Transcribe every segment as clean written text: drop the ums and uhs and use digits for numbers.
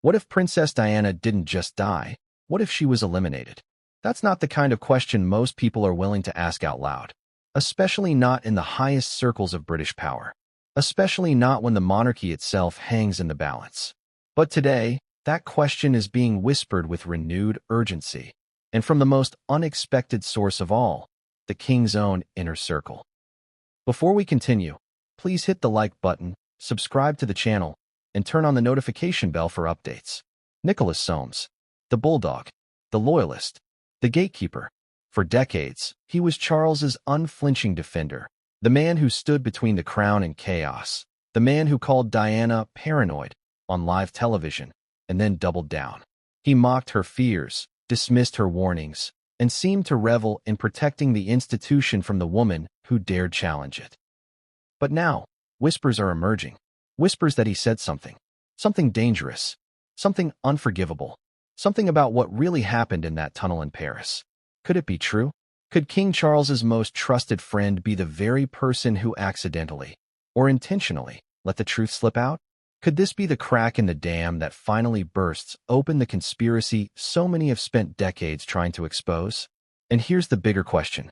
What if Princess Diana didn't just die? What if she was eliminated? That's not the kind of question most people are willing to ask out loud, especially not in the highest circles of British power, especially not when the monarchy itself hangs in the balance. But today, that question is being whispered with renewed urgency, and from the most unexpected source of all, the king's own inner circle. Before we continue, please hit the like button, subscribe to the channel, and turn on the notification bell for updates. Nicholas Soames, the bulldog, the loyalist, the gatekeeper. For decades, he was Charles's unflinching defender, the man who stood between the crown and chaos, the man who called Diana paranoid on live television and then doubled down. He mocked her fears, dismissed her warnings, and seemed to revel in protecting the institution from the woman who dared challenge it. But now, whispers are emerging, whispers that he said something dangerous, something unforgivable, something about what really happened in that tunnel in Paris. Could it be true? Could King Charles's most trusted friend be the very person who accidentally, or intentionally, let the truth slip out? Could this be the crack in the dam that finally bursts open the conspiracy so many have spent decades trying to expose? And here's the bigger question.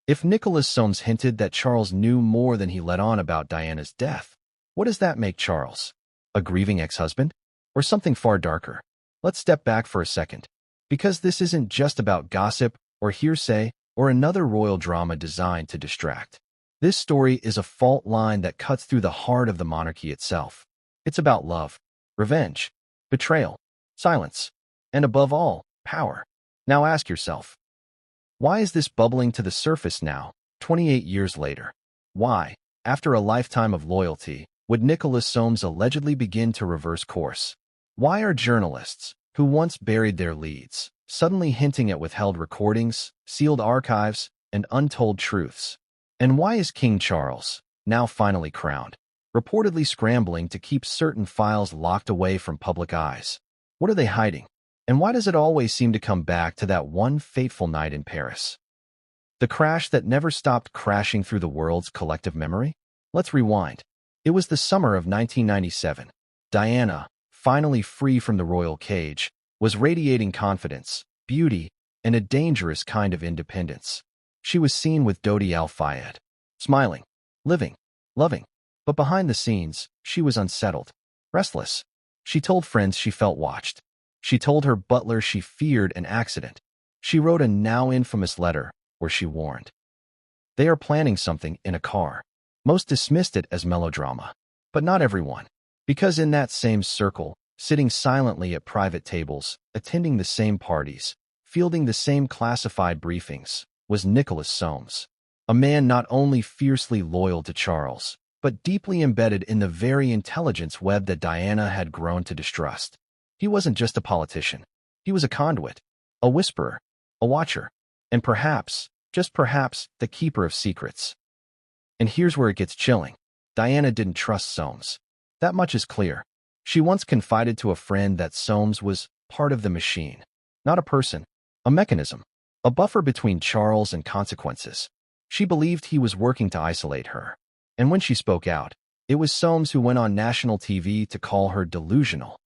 If Nicholas Soames hinted that Charles knew more than he let on about Diana's death, what does that make Charles? A grieving ex-husband? Or something far darker? Let's step back for a second, because this isn't just about gossip or hearsay or another royal drama designed to distract. This story is a fault line that cuts through the heart of the monarchy itself. It's about love, revenge, betrayal, silence, and above all, power. Now ask yourself, why is this bubbling to the surface now, 28 years later? Why, after a lifetime of loyalty, would Nicholas Soames allegedly begin to reverse course? Why are journalists, who once buried their leads, suddenly hinting at withheld recordings, sealed archives, and untold truths? And why is King Charles, now finally crowned, reportedly scrambling to keep certain files locked away from public eyes? What are they hiding? And why does it always seem to come back to that one fateful night in Paris? The crash that never stopped crashing through the world's collective memory? Let's rewind. It was the summer of 1997. Diana, finally free from the royal cage, was radiating confidence, beauty, and a dangerous kind of independence. She was seen with Dodi Al-Fayed, smiling, living, loving. But behind the scenes, she was unsettled, restless. She told friends she felt watched. She told her butler she feared an accident. She wrote a now infamous letter where she warned. They are planning something in a car. Most dismissed it as melodrama. But not everyone. Because in that same circle, sitting silently at private tables, attending the same parties, fielding the same classified briefings, was Nicholas Soames. A man not only fiercely loyal to Charles, but deeply embedded in the very intelligence web that Diana had grown to distrust. He wasn't just a politician. He was a conduit, a whisperer, a watcher, and perhaps, just perhaps, the keeper of secrets. And here's where it gets chilling. Diana didn't trust Soames. That much is clear. She once confided to a friend that Soames was part of the machine, not a person, a mechanism, a buffer between Charles and consequences. She believed he was working to isolate her. And when she spoke out, it was Soames who went on national TV to call her delusional.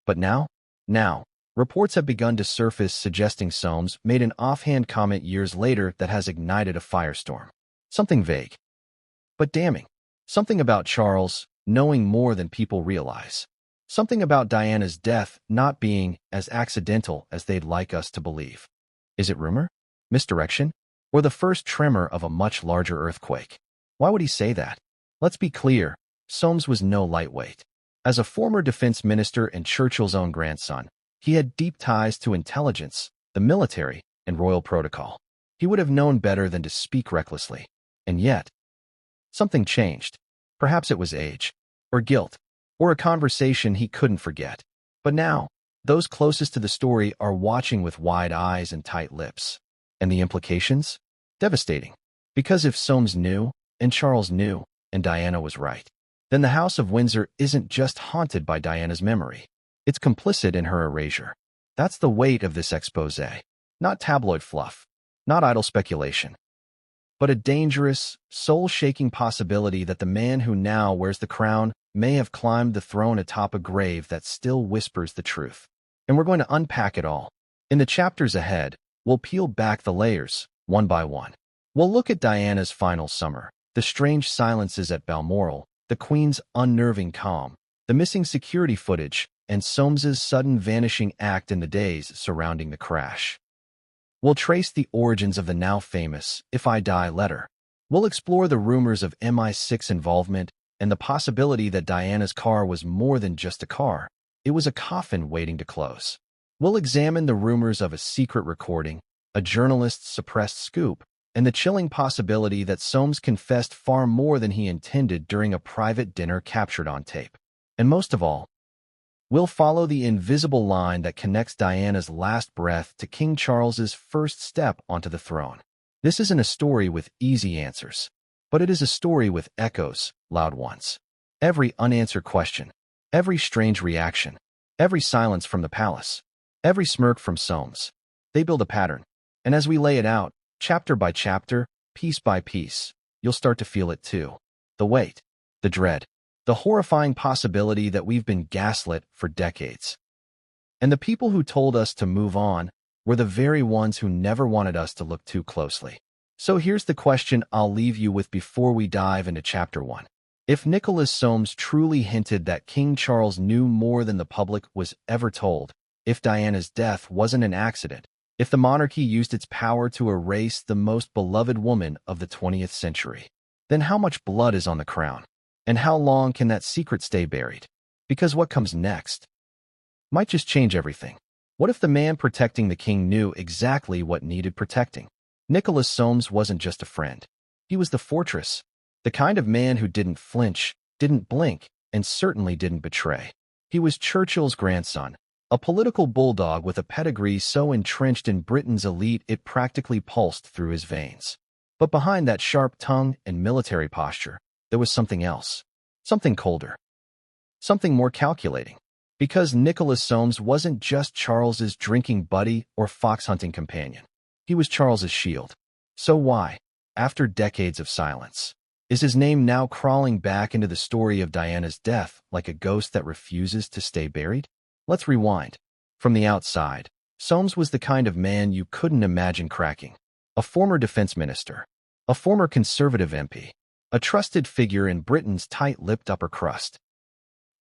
But now, reports have begun to surface suggesting Soames made an offhand comment years later that has ignited a firestorm. Something vague, but damning. Something about Charles knowing more than people realize. Something about Diana's death not being as accidental as they'd like us to believe. Is it rumor? Misdirection? Or the first tremor of a much larger earthquake? Why would he say that? Let's be clear, Soames was no lightweight. As a former defense minister and Churchill's own grandson, he had deep ties to intelligence, the military, and royal protocol. He would have known better than to speak recklessly. And yet, something changed. Perhaps it was age, or guilt, or a conversation he couldn't forget. But now, those closest to the story are watching with wide eyes and tight lips. And the implications? Devastating. Because if Soames knew, and Charles knew, and Diana was right, then the House of Windsor isn't just haunted by Diana's memory. It's complicit in her erasure. That's the weight of this expose. Not tabloid fluff. Not idle speculation. but a dangerous, soul-shaking possibility that the man who now wears the crown may have climbed the throne atop a grave that still whispers the truth. And we're going to unpack it all. In the chapters ahead, we'll peel back the layers, one by one. We'll look at Diana's final summer, the strange silences at Balmoral, the Queen's unnerving calm, the missing security footage, and Soames's sudden vanishing act in the days surrounding the crash. We'll trace the origins of the now famous "If I Die" letter. We'll explore the rumors of MI6 involvement and the possibility that Diana's car was more than just a car. It was a coffin waiting to close. We'll examine the rumors of a secret recording, a journalist's suppressed scoop, and the chilling possibility that Soames confessed far more than he intended during a private dinner captured on tape. And most of all, we'll follow the invisible line that connects Diana's last breath to King Charles's first step onto the throne. This isn't a story with easy answers, but it is a story with echoes, loud ones. Every unanswered question, every strange reaction, every silence from the palace, every smirk from Soames. They build a pattern, and as we lay it out, chapter by chapter, piece by piece, you'll start to feel it too. The weight, the dread, the horrifying possibility that we've been gaslit for decades. And the people who told us to move on were the very ones who never wanted us to look too closely. So here's the question I'll leave you with before we dive into Chapter 1. If Nicholas Soames truly hinted that King Charles knew more than the public was ever told, if Diana's death wasn't an accident, if the monarchy used its power to erase the most beloved woman of the 20th century, then how much blood is on the crown? And how long can that secret stay buried? Because what comes next might just change everything. What if the man protecting the king knew exactly what needed protecting? Nicholas Soames wasn't just a friend. He was the fortress, the kind of man who didn't flinch, didn't blink, and certainly didn't betray. He was Churchill's grandson, a political bulldog with a pedigree so entrenched in Britain's elite it practically pulsed through his veins. But behind that sharp tongue and military posture, there was something else, something colder, something more calculating. Because Nicholas Soames wasn't just Charles's drinking buddy or fox-hunting companion. He was Charles's shield. So why, after decades of silence, is his name now crawling back into the story of Diana's death like a ghost that refuses to stay buried? Let's rewind. From the outside, Soames was the kind of man you couldn't imagine cracking. A former defense minister, a former conservative MP, a trusted figure in Britain's tight-lipped upper crust.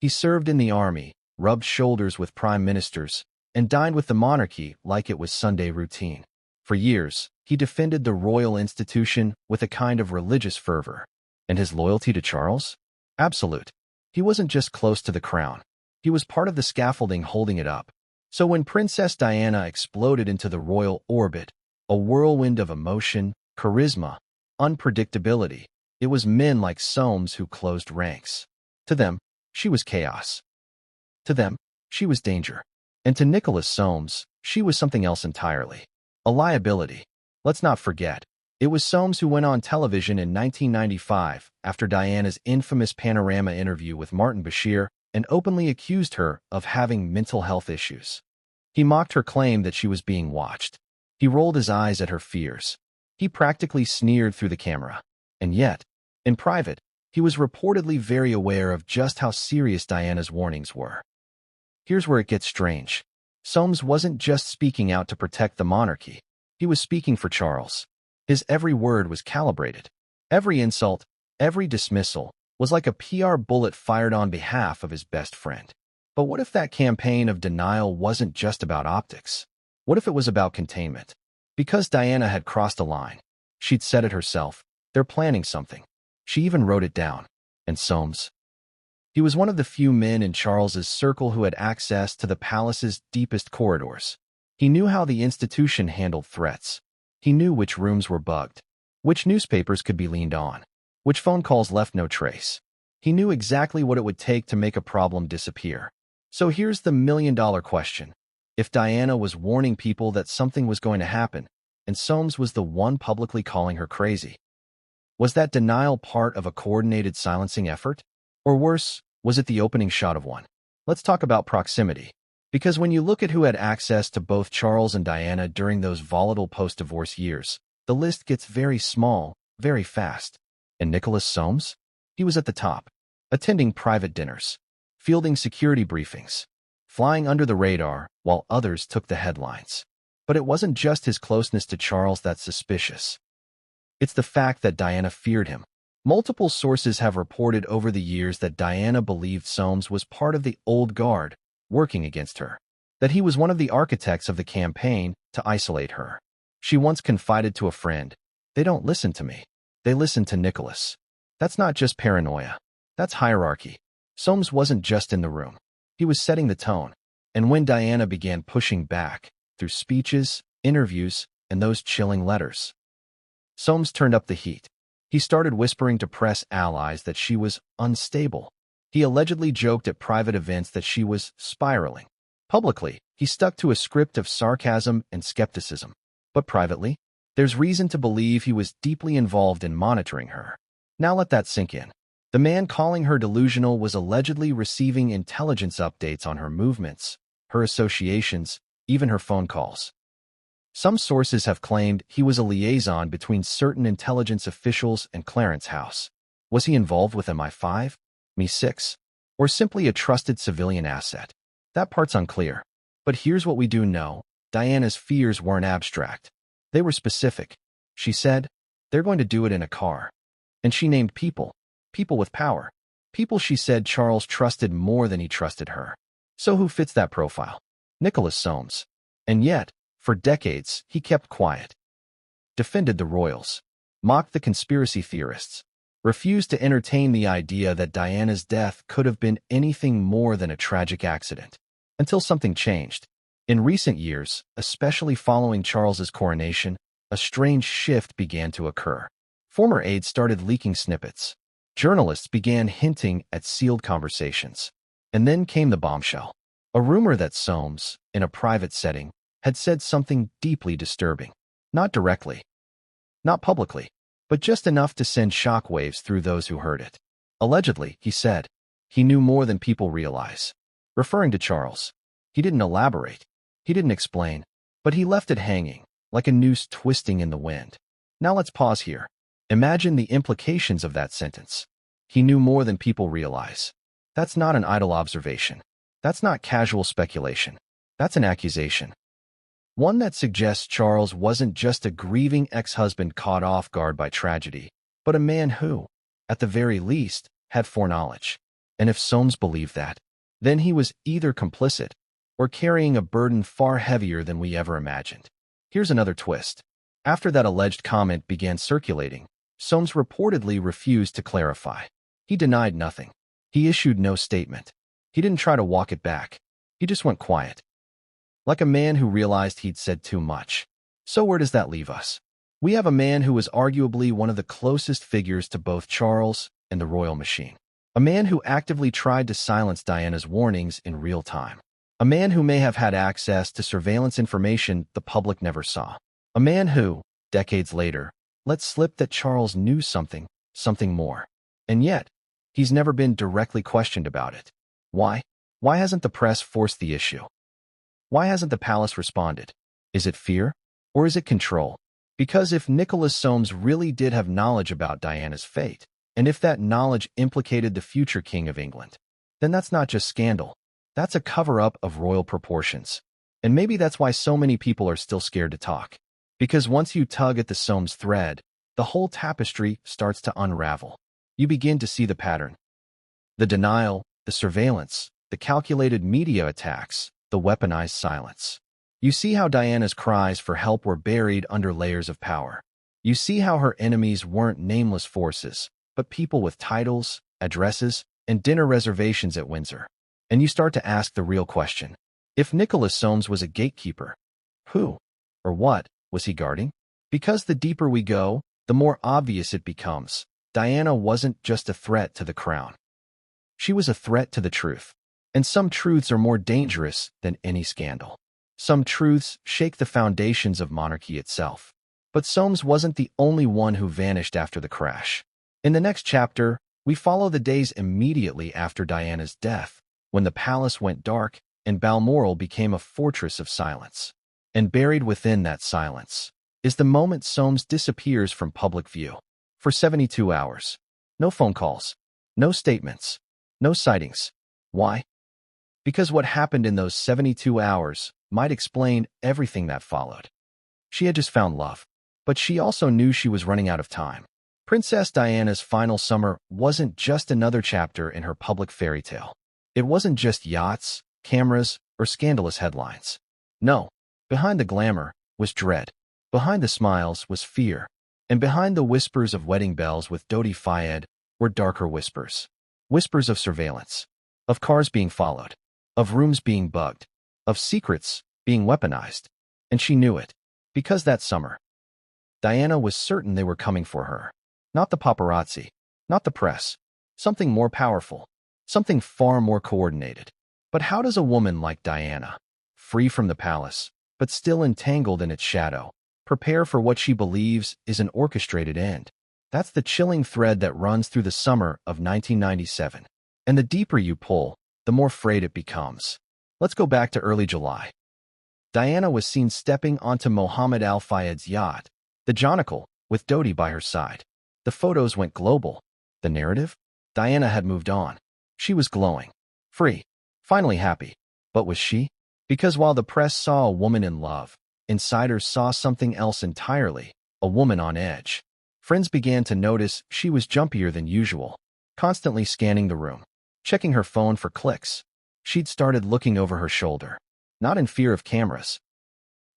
He served in the army, rubbed shoulders with prime ministers, and dined with the monarchy like it was Sunday routine. For years, he defended the royal institution with a kind of religious fervor. And his loyalty to Charles? Absolute. He wasn't just close to the crown. He was part of the scaffolding holding it up. So when Princess Diana exploded into the royal orbit, a whirlwind of emotion, charisma, unpredictability, it was men like Soames who closed ranks. To them, she was chaos. To them, she was danger. And to Nicholas Soames, she was something else entirely. A liability. Let's not forget, it was Soames who went on television in 1995 after Diana's infamous Panorama interview with Martin Bashir and openly accused her of having mental health issues. He mocked her claim that she was being watched. He rolled his eyes at her fears. He practically sneered through the camera. And yet, in private, he was reportedly very aware of just how serious Diana's warnings were. Here's where it gets strange. Soames wasn't just speaking out to protect the monarchy. He was speaking for Charles. His every word was calibrated. Every insult, every dismissal, was like a PR bullet fired on behalf of his best friend. But what if that campaign of denial wasn't just about optics? What if it was about containment? Because Diana had crossed a line. She'd said it herself. They're planning something. She even wrote it down. And Soames? He was one of the few men in Charles's circle who had access to the palace's deepest corridors. He knew how the institution handled threats. He knew which rooms were bugged, which newspapers could be leaned on, which phone calls left no trace. He knew exactly what it would take to make a problem disappear. So here's the million-dollar question. If Diana was warning people that something was going to happen, and Soames was the one publicly calling her crazy, was that denial part of a coordinated silencing effort? Or worse, was it the opening shot of one? Let's talk about proximity. Because when you look at who had access to both Charles and Diana during those volatile post-divorce years, the list gets very small, very fast. And Nicholas Soames? He was at the top, attending private dinners, fielding security briefings, flying under the radar while others took the headlines. But it wasn't just his closeness to Charles that's suspicious. It's the fact that Diana feared him. Multiple sources have reported over the years that Diana believed Soames was part of the old guard working against her, that he was one of the architects of the campaign to isolate her. She once confided to a friend, "They don't listen to me. They listen to Nicholas." That's not just paranoia. That's hierarchy. Soames wasn't just in the room. He was setting the tone. And when Diana began pushing back, through speeches, interviews, and those chilling letters, Soames turned up the heat. He started whispering to press allies that she was unstable. He allegedly joked at private events that she was spiraling. Publicly, he stuck to a script of sarcasm and skepticism. But privately, there's reason to believe he was deeply involved in monitoring her. Now let that sink in. The man calling her delusional was allegedly receiving intelligence updates on her movements, her associations, even her phone calls. Some sources have claimed he was a liaison between certain intelligence officials and Clarence House. Was he involved with MI5, MI6, or simply a trusted civilian asset? That part's unclear. But here's what we do know. Diana's fears weren't abstract. They were specific. She said, "They're going to do it in a car." And she named people. People with power. People she said Charles trusted more than he trusted her. So who fits that profile? Nicholas Soames. And yet, for decades, he kept quiet. Defended the royals. Mocked the conspiracy theorists. Refused to entertain the idea that Diana's death could have been anything more than a tragic accident. Until something changed. In recent years, especially following Charles's coronation, a strange shift began to occur. Former aides started leaking snippets. Journalists began hinting at sealed conversations. And then came the bombshell. A rumor that Soames, in a private setting, had said something deeply disturbing. Not directly. Not publicly. But just enough to send shockwaves through those who heard it. Allegedly, he said, he knew more than people realize. Referring to Charles. He didn't elaborate. He didn't explain. But he left it hanging, like a noose twisting in the wind. Now let's pause here. Imagine the implications of that sentence. He knew more than people realize. That's not an idle observation. That's not casual speculation. That's an accusation. One that suggests Charles wasn't just a grieving ex-husband caught off guard by tragedy, but a man who, at the very least, had foreknowledge. And if Soames believed that, then he was either complicit or carrying a burden far heavier than we ever imagined. Here's another twist. After that alleged comment began circulating, Soames reportedly refused to clarify. He denied nothing. He issued no statement. He didn't try to walk it back. He just went quiet. Like a man who realized he'd said too much. So where does that leave us? We have a man who was arguably one of the closest figures to both Charles and the royal machine. A man who actively tried to silence Diana's warnings in real time. A man who may have had access to surveillance information the public never saw. A man who, decades later, let slip that Charles knew something more. And yet, he's never been directly questioned about it. Why? Why hasn't the press forced the issue? Why hasn't the palace responded? Is it fear? Or is it control? Because if Nicholas Soames really did have knowledge about Diana's fate, and if that knowledge implicated the future King of England, then that's not just scandal. That's a cover-up of royal proportions. And maybe that's why so many people are still scared to talk. Because once you tug at the Soames thread, the whole tapestry starts to unravel. You begin to see the pattern. The denial, the surveillance, the calculated media attacks, the weaponized silence. You see how Diana's cries for help were buried under layers of power. You see how her enemies weren't nameless forces, but people with titles, addresses, and dinner reservations at Windsor. And you start to ask the real question. If Nicholas Soames was a gatekeeper, who, or what, was he guarding? Because the deeper we go, the more obvious it becomes. Diana wasn't just a threat to the crown. She was a threat to the truth. And some truths are more dangerous than any scandal. Some truths shake the foundations of monarchy itself. But Soames wasn't the only one who vanished after the crash. In the next chapter, we follow the days immediately after Diana's death, when the palace went dark and Balmoral became a fortress of silence. And buried within that silence is the moment Soames disappears from public view. For 72 hours. No phone calls. No statements. No sightings. Why? Because what happened in those 72 hours might explain everything that followed. She had just found love, but she also knew she was running out of time. Princess Diana's final summer wasn't just another chapter in her public fairy tale. It wasn't just yachts, cameras, or scandalous headlines. No, behind the glamour was dread. Behind the smiles was fear. And behind the whispers of wedding bells with Dodi Fayed were darker whispers. Whispers of surveillance, of cars being followed, of rooms being bugged, of secrets being weaponized. And she knew it, because that summer, Diana was certain they were coming for her. Not the paparazzi, not the press, something more powerful, something far more coordinated. But how does a woman like Diana, free from the palace, but still entangled in its shadow, prepare for what she believes is an orchestrated end? That's the chilling thread that runs through the summer of 1997. And the deeper you pull, the more frayed it becomes. Let's go back to early July. Diana was seen stepping onto Mohammed Al Fayed's yacht, the Jonquil, with Dodi by her side. The photos went global. The narrative? Diana had moved on. She was glowing. Free. Finally happy. But was she? Because while the press saw a woman in love, insiders saw something else entirely, a woman on edge. Friends began to notice she was jumpier than usual, constantly scanning the room, checking her phone for clicks. She'd started looking over her shoulder, not in fear of cameras,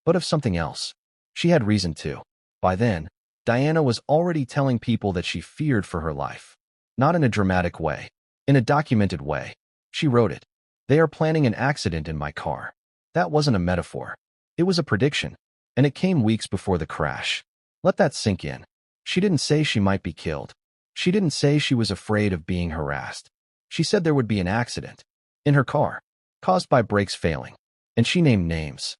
but of something else. She had reason to. By then, Diana was already telling people that she feared for her life. Not in a dramatic way, in a documented way. She wrote it. They are planning an accident in my car. That wasn't a metaphor. It was a prediction, and it came weeks before the crash. Let that sink in. She didn't say she might be killed. She didn't say she was afraid of being harassed. She said there would be an accident in her car, caused by brakes failing, and she named names.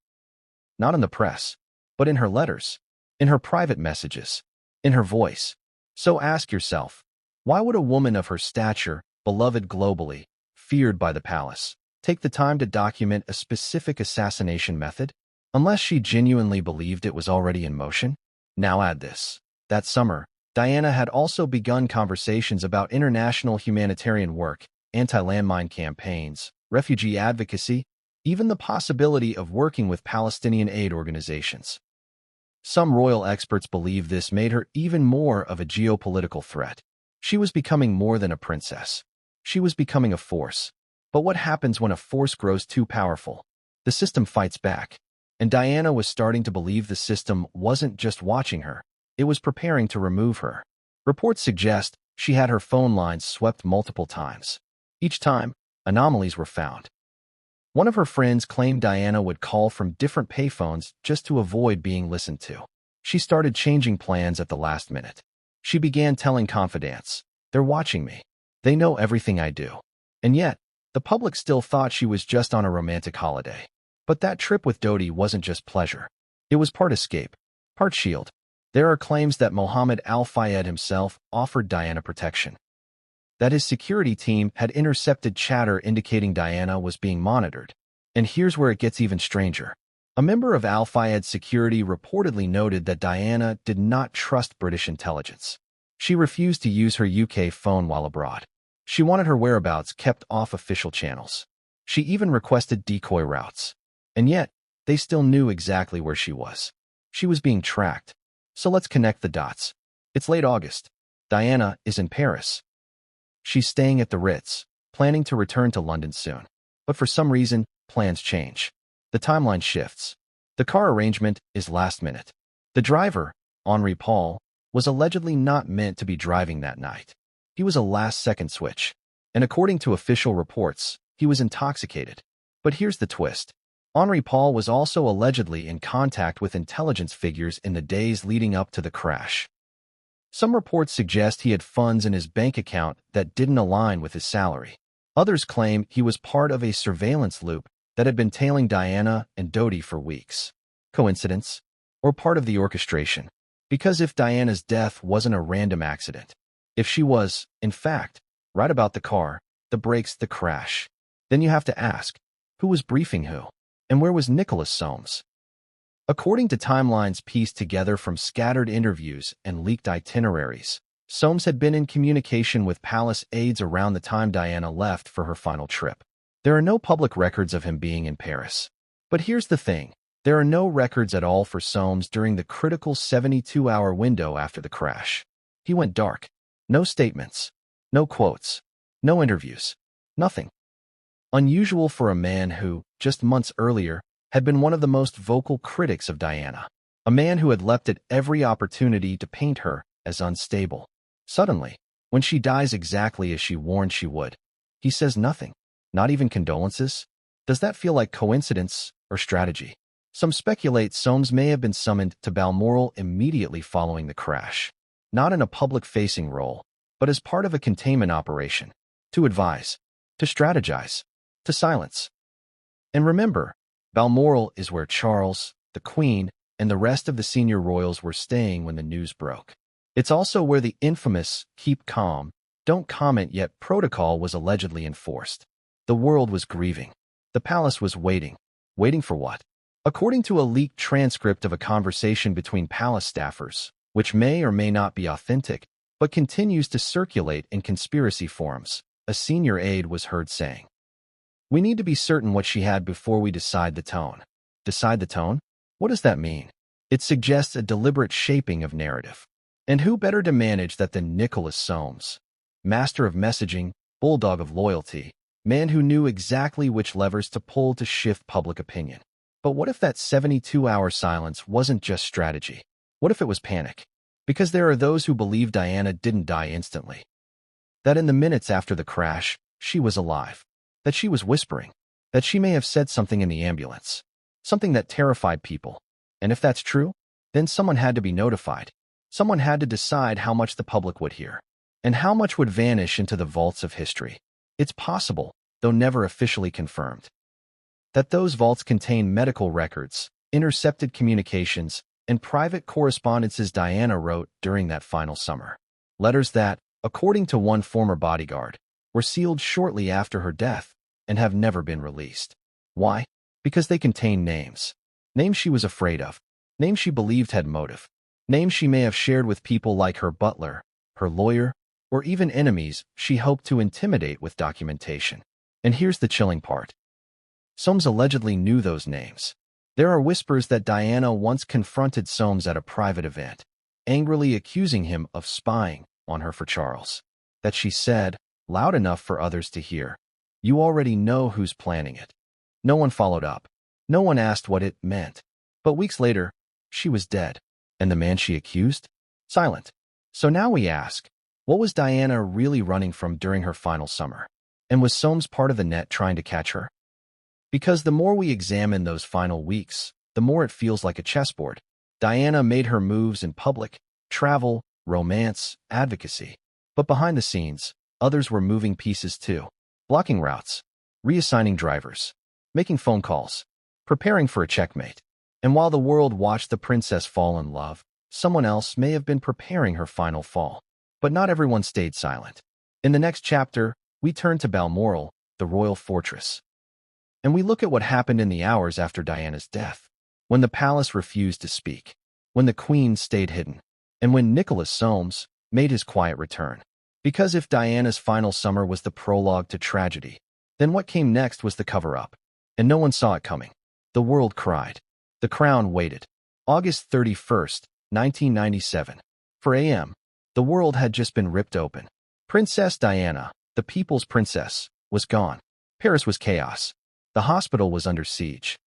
Not in the press, but in her letters, in her private messages, in her voice. So ask yourself, why would a woman of her stature, beloved globally, feared by the palace, take the time to document a specific assassination method? Unless she genuinely believed it was already in motion? Now add this. That summer, Diana had also begun conversations about international humanitarian work, anti-landmine campaigns, refugee advocacy, even the possibility of working with Palestinian aid organizations. Some royal experts believe this made her even more of a geopolitical threat. She was becoming more than a princess. She was becoming a force. But what happens when a force grows too powerful? The system fights back. And Diana was starting to believe the system wasn't just watching her, it was preparing to remove her. Reports suggest she had her phone lines swept multiple times. Each time, anomalies were found. One of her friends claimed Diana would call from different payphones just to avoid being listened to. She started changing plans at the last minute. She began telling confidants, "They're watching me. They know everything I do." And yet, the public still thought she was just on a romantic holiday. But that trip with Dodi wasn't just pleasure. It was part escape, part shield. There are claims that Mohammed Al Fayed himself offered Diana protection, that his security team had intercepted chatter indicating Diana was being monitored. And here's where it gets even stranger. A member of Al Fayed's security reportedly noted that Diana did not trust British intelligence. She refused to use her UK phone while abroad. She wanted her whereabouts kept off official channels. She even requested decoy routes. And yet, they still knew exactly where she was. She was being tracked. So let's connect the dots. It's late August. Diana is in Paris. She's staying at the Ritz, planning to return to London soon. But for some reason, plans change. The timeline shifts. The car arrangement is last minute. The driver, Henri Paul, was allegedly not meant to be driving that night. He was a last-second switch. And according to official reports, he was intoxicated. But here's the twist. Henri Paul was also allegedly in contact with intelligence figures in the days leading up to the crash. Some reports suggest he had funds in his bank account that didn't align with his salary. Others claim he was part of a surveillance loop that had been tailing Diana and Dodi for weeks. Coincidence? Or part of the orchestration? Because if Diana's death wasn't a random accident, if she was, in fact, right about the car, the brakes, the crash, then you have to ask, who was briefing who? And where was Nicholas Soames? According to timelines pieced together from scattered interviews and leaked itineraries, Soames had been in communication with palace aides around the time Diana left for her final trip. There are no public records of him being in Paris. But here's the thing. There are no records at all for Soames during the critical 72-hour window after the crash. He went dark. No statements. No quotes. No interviews. Nothing. Unusual for a man who, just months earlier, had been one of the most vocal critics of Diana. A man who had leapt at every opportunity to paint her as unstable. Suddenly, when she dies exactly as she warned she would, he says nothing. Not even condolences? Does that feel like coincidence or strategy? Some speculate Soames may have been summoned to Balmoral immediately following the crash. Not in a public-facing role, but as part of a containment operation. To advise. To strategize. To silence. And remember, Balmoral is where Charles, the Queen, and the rest of the senior royals were staying when the news broke. It's also where the infamous keep calm, don't comment yet protocol was allegedly enforced. The world was grieving. The palace was waiting. Waiting for what? According to a leaked transcript of a conversation between palace staffers, which may or may not be authentic, but continues to circulate in conspiracy forums, a senior aide was heard saying, "We need to be certain what she had before we decide the tone." Decide the tone? What does that mean? It suggests a deliberate shaping of narrative. And who better to manage that than Nicholas Soames? Master of messaging, bulldog of loyalty, man who knew exactly which levers to pull to shift public opinion. But what if that 72-hour silence wasn't just strategy? What if it was panic? Because there are those who believe Diana didn't die instantly. That in the minutes after the crash, she was alive. That she was whispering. That she may have said something in the ambulance. Something that terrified people. And if that's true, then someone had to be notified. Someone had to decide how much the public would hear. And how much would vanish into the vaults of history. It's possible, though never officially confirmed, that those vaults contain medical records, intercepted communications, and private correspondences Diana wrote during that final summer. Letters that, according to one former bodyguard, were sealed shortly after her death and have never been released. Why? Because they contain names. Names she was afraid of. Names she believed had motive. Names she may have shared with people like her butler, her lawyer, or even enemies she hoped to intimidate with documentation. And here's the chilling part. Soames allegedly knew those names. There are whispers that Diana once confronted Soames at a private event, angrily accusing him of spying on her for Charles. That she said, loud enough for others to hear, "You already know who's planning it." No one followed up. No one asked what it meant. But weeks later, she was dead. And the man she accused? Silent. So now we ask, what was Diana really running from during her final summer? And was Soames part of the net trying to catch her? Because the more we examine those final weeks, the more it feels like a chessboard. Diana made her moves in public, travel, romance, advocacy. But behind the scenes, others were moving pieces too. Blocking routes, reassigning drivers, making phone calls, preparing for a checkmate. And while the world watched the princess fall in love, someone else may have been preparing her final fall. But not everyone stayed silent. In the next chapter, we turn to Balmoral, the royal fortress. And we look at what happened in the hours after Diana's death, when the palace refused to speak, when the queen stayed hidden, and when Nicholas Soames made his quiet return. Because if Diana's final summer was the prologue to tragedy, then what came next was the cover-up. And no one saw it coming. The world cried. The crown waited. August 31st, 1997. 4 a.m. The world had just been ripped open. Princess Diana, the people's princess, was gone. Paris was chaos. The hospital was under siege.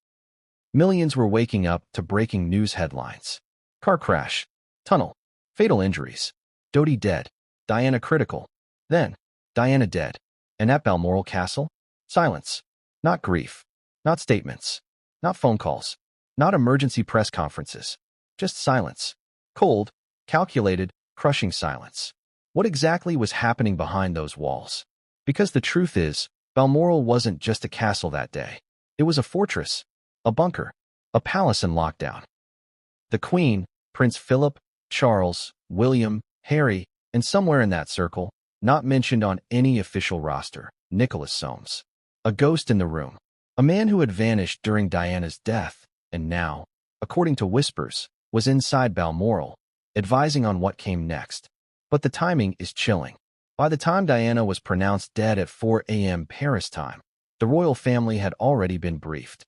Millions were waking up to breaking news headlines. Car crash. Tunnel. Fatal injuries. Dodi dead. Diana critical. Then, Diana dead. And at Balmoral Castle? Silence. Not grief. Not statements. Not phone calls. Not emergency press conferences. Just silence. Cold, calculated, crushing silence. What exactly was happening behind those walls? Because the truth is, Balmoral wasn't just a castle that day. It was a fortress, a bunker, a palace in lockdown. The Queen, Prince Philip, Charles, William, Harry, and somewhere in that circle, not mentioned on any official roster, Nicholas Soames. A ghost in the room. A man who had vanished during Diana's death, and now, according to whispers, was inside Balmoral, advising on what came next. But the timing is chilling. By the time Diana was pronounced dead at 4 a.m. Paris time, the royal family had already been briefed.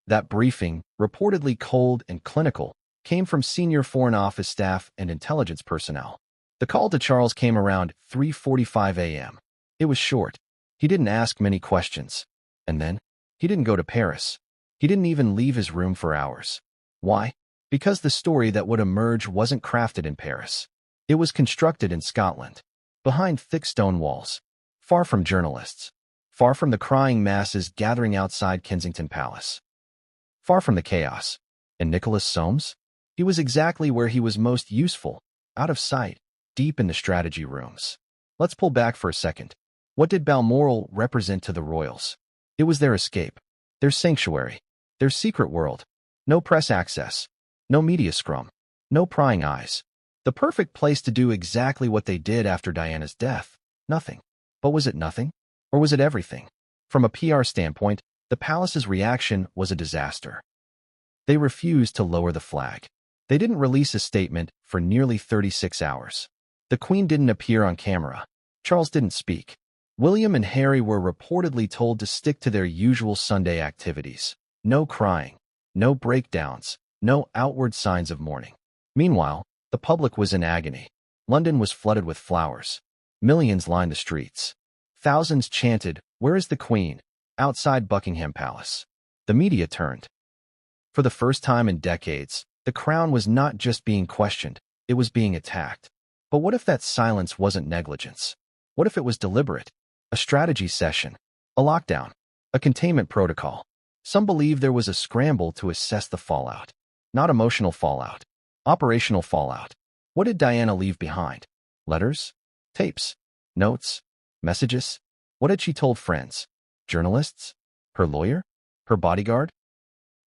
That briefing, reportedly cold and clinical, came from senior Foreign Office staff and intelligence personnel. The call to Charles came around 3:45 a.m. It was short. He didn't ask many questions. And then, he didn't go to Paris. He didn't even leave his room for hours. Why? Because the story that would emerge wasn't crafted in Paris. It was constructed in Scotland, behind thick stone walls, far from journalists, far from the crying masses gathering outside Kensington Palace, far from the chaos. And Nicholas Soames? He was exactly where he was most useful, out of sight, deep in the strategy rooms. Let's pull back for a second. What did Balmoral represent to the royals? It was their escape, their sanctuary, their secret world. No press access, no media scrum, no prying eyes. The perfect place to do exactly what they did after Diana's death. Nothing. But was it nothing? Or was it everything? From a PR standpoint, the palace's reaction was a disaster. They refused to lower the flag. They didn't release a statement for nearly 36 hours. The Queen didn't appear on camera. Charles didn't speak. William and Harry were reportedly told to stick to their usual Sunday activities. No crying, no breakdowns, no outward signs of mourning. Meanwhile, the public was in agony. London was flooded with flowers. Millions lined the streets. Thousands chanted, "Where is the Queen?" outside Buckingham Palace. The media turned. For the first time in decades, the crown was not just being questioned, it was being attacked. But what if that silence wasn't negligence? What if it was deliberate? A strategy session, a lockdown, a containment protocol. Some believe there was a scramble to assess the fallout. Not emotional fallout, operational fallout. What did Diana leave behind? Letters? Tapes? Notes? Messages? What had she told friends? Journalists? Her lawyer? Her bodyguard?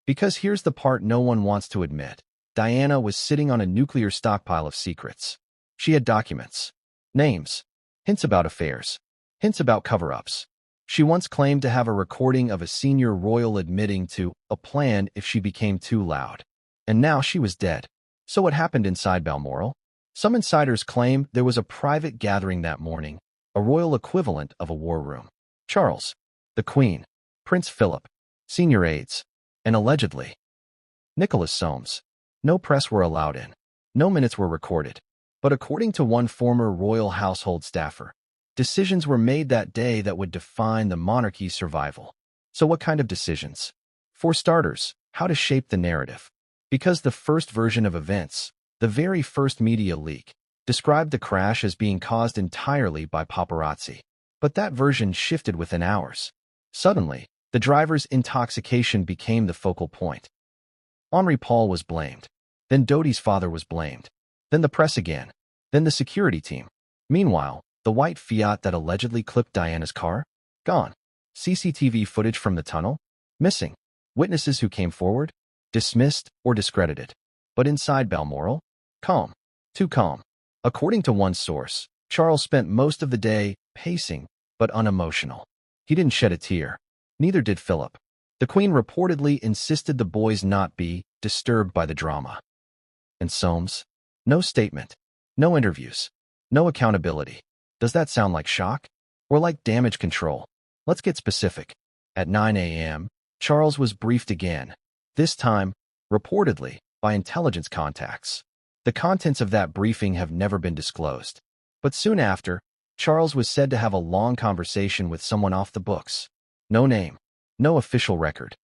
Because here's the part no one wants to admit. Diana was sitting on a nuclear stockpile of secrets. She had documents, names, hints about affairs, hints about cover-ups. She once claimed to have a recording of a senior royal admitting to a plan if she became too loud. And now she was dead. So what happened inside Balmoral? Some insiders claim there was a private gathering that morning, a royal equivalent of a war room. Charles, the Queen, Prince Philip, senior aides, and allegedly, Nicholas Soames. No press were allowed in. No minutes were recorded. But according to one former royal household staffer, decisions were made that day that would define the monarchy's survival. So what kind of decisions? For starters, how to shape the narrative. Because the first version of events, the very first media leak, described the crash as being caused entirely by paparazzi. But that version shifted within hours. Suddenly, the driver's intoxication became the focal point. Henri Paul was blamed. Then Dodi's father was blamed. Then the press again. Then the security team. Meanwhile, the white Fiat that allegedly clipped Diana's car? Gone. CCTV footage from the tunnel? Missing. Witnesses who came forward? Dismissed or discredited. But inside Balmoral? Calm. Too calm. According to one source, Charles spent most of the day pacing, but unemotional. He didn't shed a tear. Neither did Philip. The Queen reportedly insisted the boys not be disturbed by the drama. And Soames? No statement. No interviews. No accountability. Does that sound like shock? Or like damage control? Let's get specific. At 9 a.m., Charles was briefed again. This time, reportedly, by intelligence contacts. The contents of that briefing have never been disclosed. But soon after, Charles was said to have a long conversation with someone off the books. No name. No official record.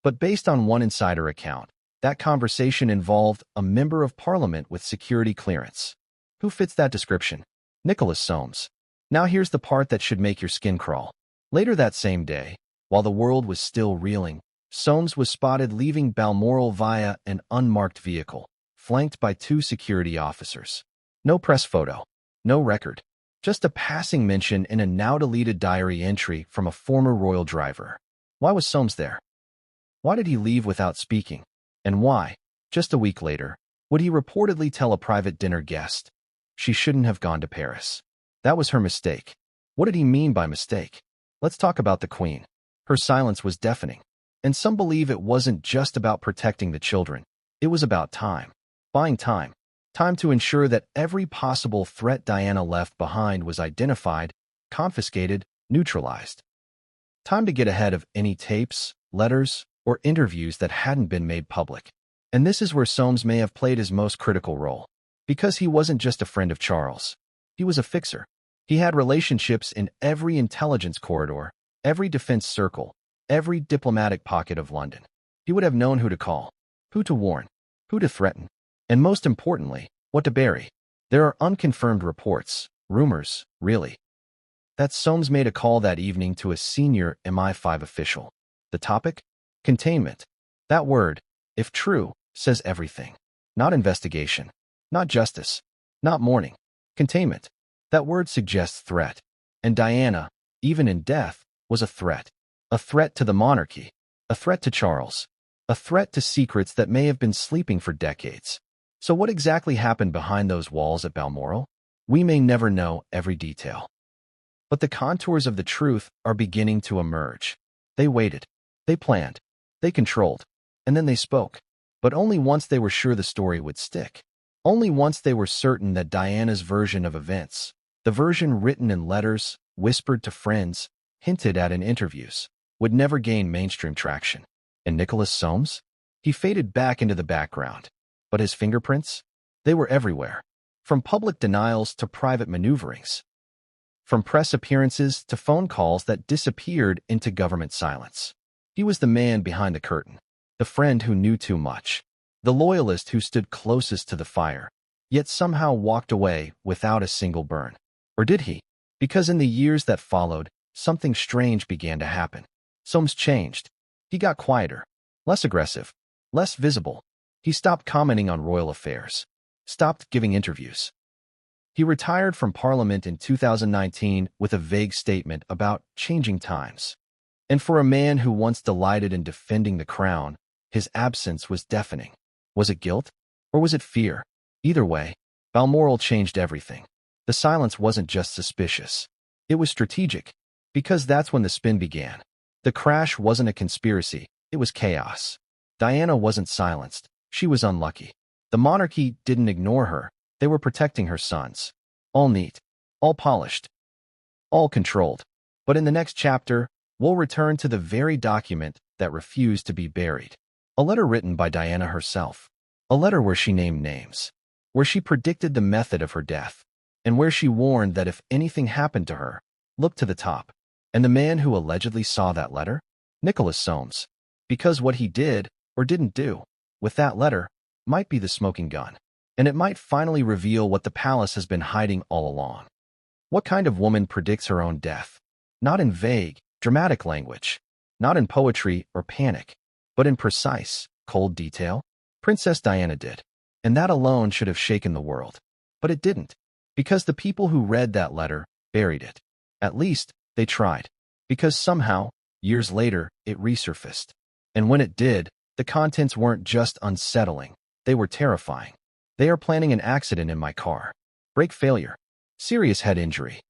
But based on one insider account, that conversation involved a member of parliament with security clearance. Who fits that description? Nicholas Soames. Now here's the part that should make your skin crawl. Later that same day, while the world was still reeling, Soames was spotted leaving Balmoral via an unmarked vehicle, flanked by 2 security officers. No press photo. No record. Just a passing mention in a now-deleted diary entry from a former royal driver. Why was Soames there? Why did he leave without speaking? And why, just a week later, would he reportedly tell a private dinner guest she shouldn't have gone to Paris? That was her mistake. What did he mean by mistake? Let's talk about the Queen. Her silence was deafening. And some believe it wasn't just about protecting the children. It was about time. Buying time. Time to ensure that every possible threat Diana left behind was identified, confiscated, neutralized. Time to get ahead of any tapes, letters, or interviews that hadn't been made public. And this is where Soames may have played his most critical role. Because he wasn't just a friend of Charles. He was a fixer. He had relationships in every intelligence corridor, every defense circle, every diplomatic pocket of London. He would have known who to call, who to warn, who to threaten, and most importantly, what to bury. There are unconfirmed reports, rumors, really, that Soames made a call that evening to a senior MI5 official. The topic? Containment. That word, if true, says everything. Not investigation, not justice, not mourning. Containment. That word suggests threat. And Diana, even in death, was a threat. A threat to the monarchy. A threat to Charles. A threat to secrets that may have been sleeping for decades. So what exactly happened behind those walls at Balmoral? We may never know every detail. But the contours of the truth are beginning to emerge. They waited. They planned. They controlled. And then they spoke. But only once they were sure the story would stick. Only once they were certain that Diana's version of events, the version written in letters, whispered to friends, hinted at in interviews, would never gain mainstream traction. And Nicholas Soames? He faded back into the background. But his fingerprints? They were everywhere. From public denials to private maneuverings. From press appearances to phone calls that disappeared into government silence. He was the man behind the curtain. The friend who knew too much. The loyalist who stood closest to the fire, yet somehow walked away without a single burn. Or did he? Because in the years that followed, something strange began to happen. Soames changed. He got quieter, less aggressive, less visible. He stopped commenting on royal affairs, stopped giving interviews. He retired from Parliament in 2019 with a vague statement about changing times. And for a man who once delighted in defending the crown, his absence was deafening. Was it guilt? Or was it fear? Either way, Balmoral changed everything. The silence wasn't just suspicious. It was strategic, because that's when the spin began. The crash wasn't a conspiracy, it was chaos. Diana wasn't silenced, she was unlucky. The monarchy didn't ignore her, they were protecting her sons. All neat, all polished, all controlled. But in the next chapter, we'll return to the very document that refused to be buried. A letter written by Diana herself. A letter where she named names. Where she predicted the method of her death. And where she warned that if anything happened to her, look to the top. And the man who allegedly saw that letter? Nicholas Soames. Because what he did, or didn't do, with that letter, might be the smoking gun. And it might finally reveal what the palace has been hiding all along. What kind of woman predicts her own death? Not in vague, dramatic language. Not in poetry or panic. But in precise, cold detail, Princess Diana did. And that alone should have shaken the world. But it didn't. Because the people who read that letter buried it. At least, they tried. Because somehow, years later, it resurfaced. And when it did, the contents weren't just unsettling. They were terrifying. They are planning an accident in my car. Brake failure. Serious head injury.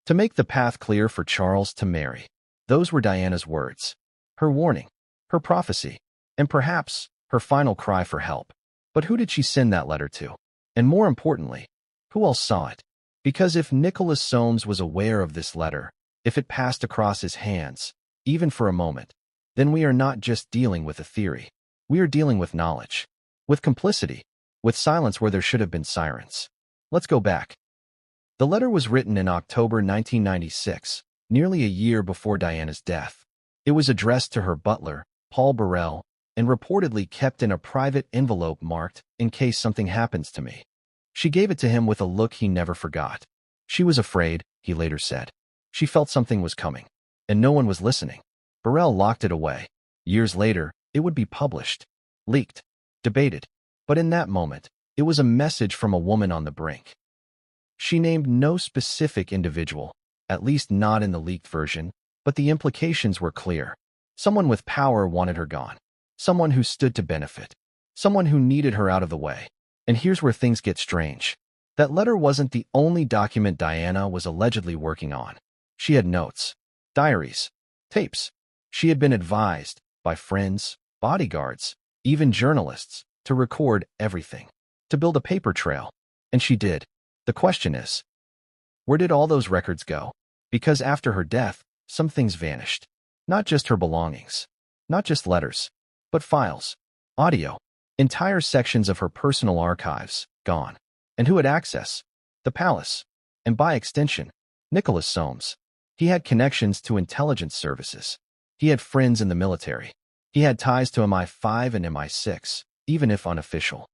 To make the path clear for Charles to marry. Those were Diana's words. Her warning. Her prophecy, and perhaps her final cry for help. But who did she send that letter to? And more importantly, who else saw it? Because if Nicholas Soames was aware of this letter, if it passed across his hands, even for a moment, then we are not just dealing with a theory. We are dealing with knowledge, with complicity, with silence where there should have been sirens. Let's go back. The letter was written in October 1996, nearly a year before Diana's death. It was addressed to her butler, Paul Burrell, and reportedly kept in a private envelope marked, "In case something happens to me." She gave it to him with a look he never forgot. She was afraid, he later said. She felt something was coming, and no one was listening. Burrell locked it away. Years later, it would be published, leaked, debated. But in that moment, it was a message from a woman on the brink. She named no specific individual, at least not in the leaked version, but the implications were clear. Someone with power wanted her gone. Someone who stood to benefit. Someone who needed her out of the way. And here's where things get strange. That letter wasn't the only document Diana was allegedly working on. She had notes, diaries, tapes. She had been advised, by friends, bodyguards, even journalists, to record everything. to build a paper trail. And she did. The question is, where did all those records go? Because after her death, some things vanished. Not just her belongings. Not just letters. But files. Audio. Entire sections of her personal archives, gone. And who had access? The palace. And by extension, Nicholas Soames. He had connections to intelligence services. He had friends in the military. He had ties to MI5 and MI6, even if unofficial.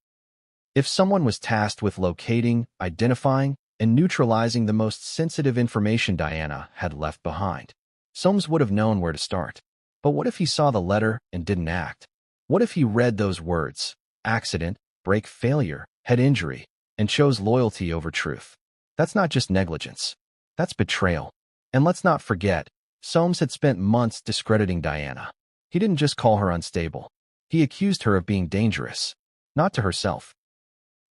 If someone was tasked with locating, identifying, and neutralizing the most sensitive information Diana had left behind, Soames would have known where to start. But what if he saw the letter and didn't act? What if he read those words, accident, break, failure, head injury, and chose loyalty over truth? That's not just negligence. That's betrayal. And let's not forget, Soames had spent months discrediting Diana. He didn't just call her unstable. He accused her of being dangerous, not to herself,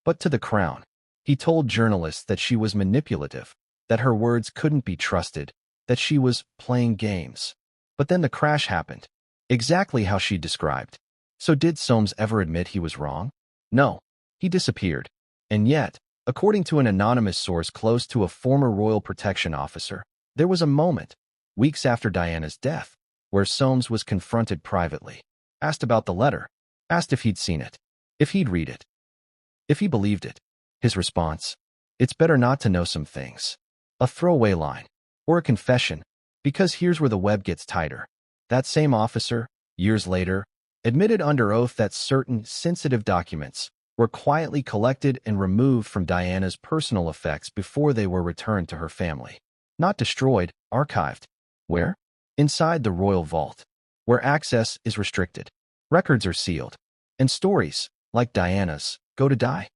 but to the crown. He told journalists that she was manipulative, that her words couldn't be trusted, that she was playing games. But then the crash happened, exactly how she described. So did Soames ever admit he was wrong? No, he disappeared. And yet, according to an anonymous source close to a former royal protection officer, there was a moment, weeks after Diana's death, where Soames was confronted privately, asked about the letter, asked if he'd seen it, if he'd read it, if he believed it. His response, "It's better not to know some things." A throwaway line, or a confession, because here's where the web gets tighter. That same officer, years later, admitted under oath that certain sensitive documents were quietly collected and removed from Diana's personal effects before they were returned to her family. Not destroyed, archived. Where? Inside the royal vault, where access is restricted. Records are sealed. And stories, like Diana's, go to die.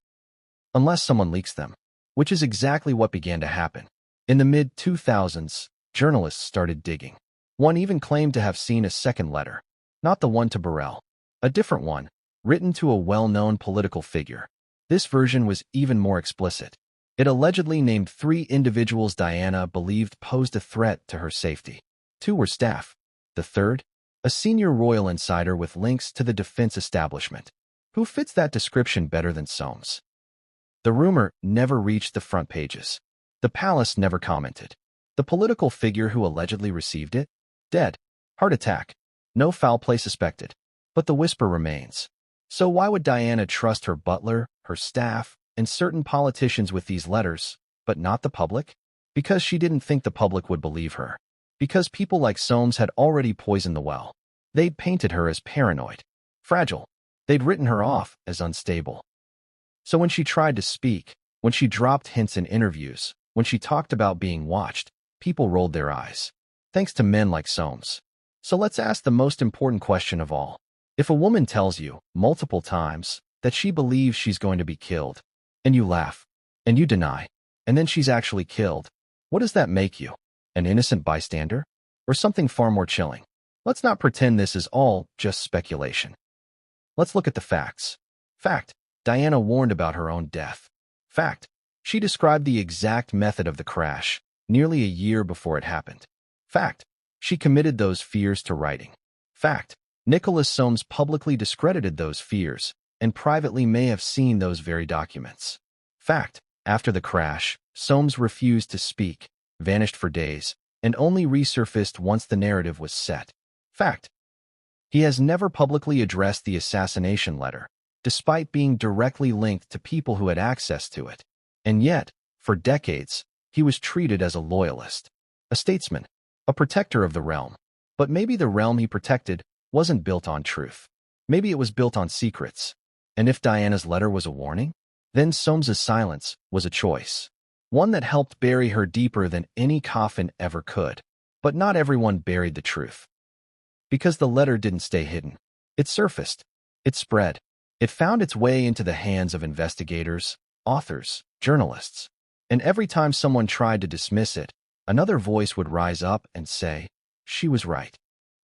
Unless someone leaks them, which is exactly what began to happen. In the mid-2000s, journalists started digging. One even claimed to have seen a second letter, not the one to Burrell, a different one, written to a well-known political figure. This version was even more explicit. It allegedly named 3 individuals Diana believed posed a threat to her safety. 2 were staff. The third, a senior royal insider with links to the defense establishment. Who fits that description better than Soames? The rumor never reached the front pages. The palace never commented. The political figure who allegedly received it? Dead. Heart attack. No foul play suspected. But the whisper remains. So why would Diana trust her butler, her staff, and certain politicians with these letters, but not the public? Because she didn't think the public would believe her. Because people like Soames had already poisoned the well. They'd painted her as paranoid, fragile. They'd written her off as unstable. So when she tried to speak, when she dropped hints in interviews, when she talked about being watched, people rolled their eyes. Thanks to men like Soames. So let's ask the most important question of all. If a woman tells you, multiple times, that she believes she's going to be killed, and you laugh, and you deny, and then she's actually killed, what does that make you? An innocent bystander? Or something far more chilling? Let's not pretend this is all just speculation. Let's look at the facts. Fact: Diana warned about her own death. Fact: she described the exact method of the crash, nearly a year before it happened. Fact: she committed those fears to writing. Fact: Nicholas Soames publicly discredited those fears, and privately may have seen those very documents. Fact: after the crash, Soames refused to speak, vanished for days, and only resurfaced once the narrative was set. Fact: he has never publicly addressed the assassination letter, despite being directly linked to people who had access to it. And yet, for decades, he was treated as a loyalist, a statesman, a protector of the realm. But maybe the realm he protected wasn't built on truth. Maybe it was built on secrets. And if Diana's letter was a warning, then Soames's silence was a choice. One that helped bury her deeper than any coffin ever could. But not everyone buried the truth. Because the letter didn't stay hidden. It surfaced. It spread. It found its way into the hands of investigators, authors, journalists. And every time someone tried to dismiss it, another voice would rise up and say, she was right.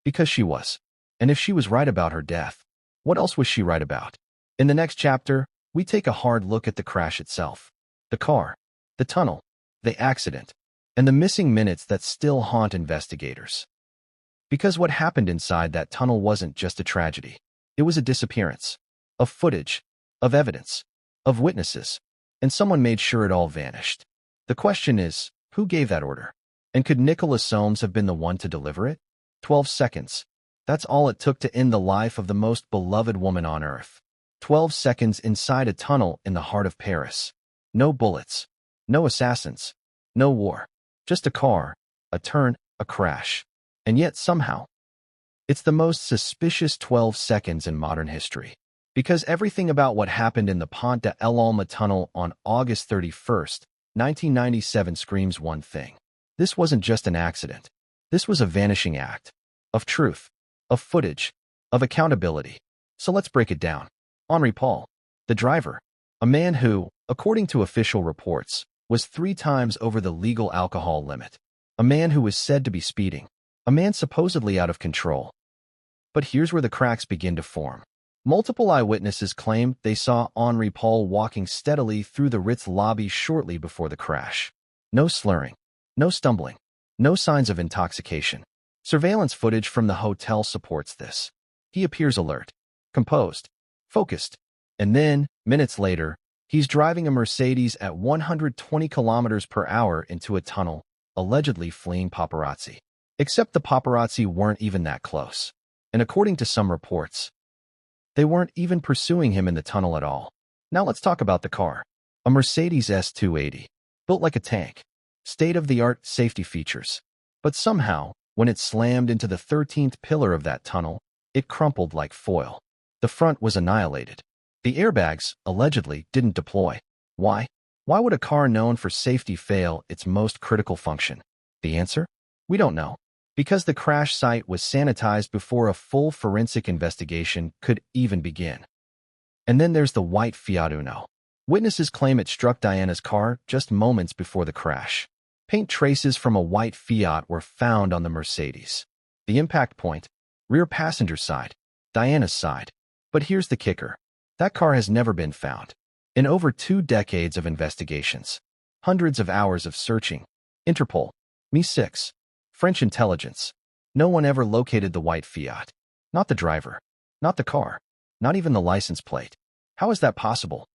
Because she was. And if she was right about her death, what else was she right about? In the next chapter, we take a hard look at the crash itself. The car, the tunnel, the accident, and the missing minutes that still haunt investigators. Because what happened inside that tunnel wasn't just a tragedy. It was a disappearance. Of footage. Of evidence. of witnesses, and someone made sure it all vanished. The question is, who gave that order? And could Nicholas Soames have been the one to deliver it? 12 seconds. That's all it took to end the life of the most beloved woman on earth. 12 seconds inside a tunnel in the heart of Paris. No bullets. No assassins. No war. Just a car, a turn, a crash. And yet somehow, it's the most suspicious 12 seconds in modern history. Because everything about what happened in the Pont de l'Alma tunnel on August 31st, 1997 screams one thing. This wasn't just an accident. This was a vanishing act. Of truth. Of footage. Of accountability. So let's break it down. Henri Paul, the driver, a man who, according to official reports, was 3 times over the legal alcohol limit. A man who was said to be speeding. A man supposedly out of control. But here's where the cracks begin to form. Multiple eyewitnesses claim they saw Henri Paul walking steadily through the Ritz lobby shortly before the crash. No slurring. No stumbling. No signs of intoxication. Surveillance footage from the hotel supports this. He appears alert, composed, focused. And then, minutes later, he's driving a Mercedes at 120 kilometers per hour into a tunnel, allegedly fleeing paparazzi. Except the paparazzi weren't even that close. And according to some reports, they weren't even pursuing him in the tunnel at all. Now let's talk about the car. A Mercedes S280, built like a tank. State-of-the-art safety features. But somehow, when it slammed into the 13th pillar of that tunnel, it crumpled like foil. The front was annihilated. The airbags, allegedly, didn't deploy. Why? Why would a car known for safety fail its most critical function? The answer? We don't know. Because the crash site was sanitized before a full forensic investigation could even begin. And then there's the white Fiat Uno. Witnesses claim it struck Diana's car just moments before the crash. Paint traces from a white Fiat were found on the Mercedes. The impact point, rear passenger side, Diana's side. But here's the kicker. That car has never been found. In over 2 decades of investigations, hundreds of hours of searching, Interpol, MI6, French intelligence, no one ever located the white Fiat. Not the driver, not the car, not even the license plate. How is that possible?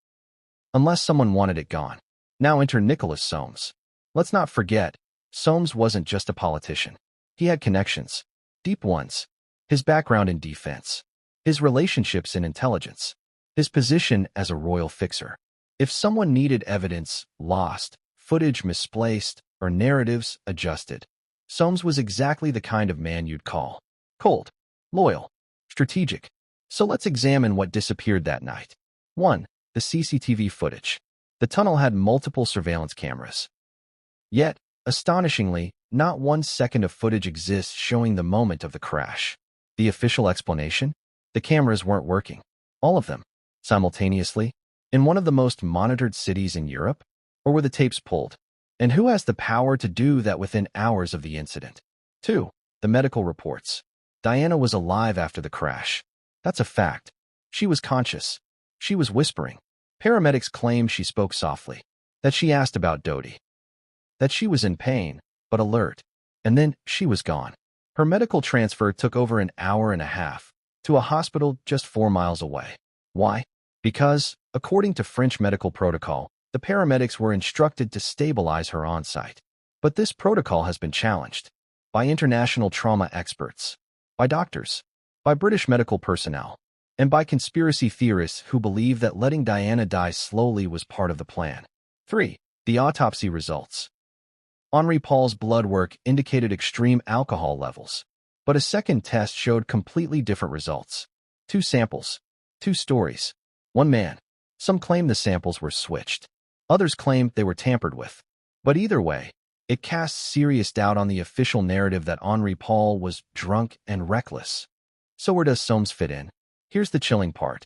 Unless someone wanted it gone. Now enter Nicholas Soames. Let's not forget, Soames wasn't just a politician. He had connections, deep ones. His background in defense, his relationships in intelligence, his position as a royal fixer. If someone needed evidence lost, footage misplaced, or narratives adjusted, Soames was exactly the kind of man you'd call cold, loyal, strategic. So let's examine what disappeared that night. 1. The CCTV footage. The tunnel had multiple surveillance cameras. Yet, astonishingly, not 1 second of footage exists showing the moment of the crash. The official explanation? The cameras weren't working. All of them. Simultaneously? In one of the most monitored cities in Europe? Or were the tapes pulled? And who has the power to do that within hours of the incident? 2. The medical reports. Diana was alive after the crash. That's a fact. She was conscious. She was whispering. Paramedics claim she spoke softly. That she asked about Dodi. That she was in pain, but alert. And then she was gone. Her medical transfer took over an hour and a half to a hospital just 4 miles away. Why? Because, according to French medical protocol, the paramedics were instructed to stabilize her on site. But this protocol has been challenged by international trauma experts, by doctors, by British medical personnel, and by conspiracy theorists who believe that letting Diana die slowly was part of the plan. 3. The autopsy results. Henri Paul's blood work indicated extreme alcohol levels, but a second test showed completely different results. 2 samples, 2 stories, 1 man. Some claim the samples were switched. Others claim they were tampered with. But either way, it casts serious doubt on the official narrative that Henri Paul was drunk and reckless. So where does Soames fit in? Here's the chilling part.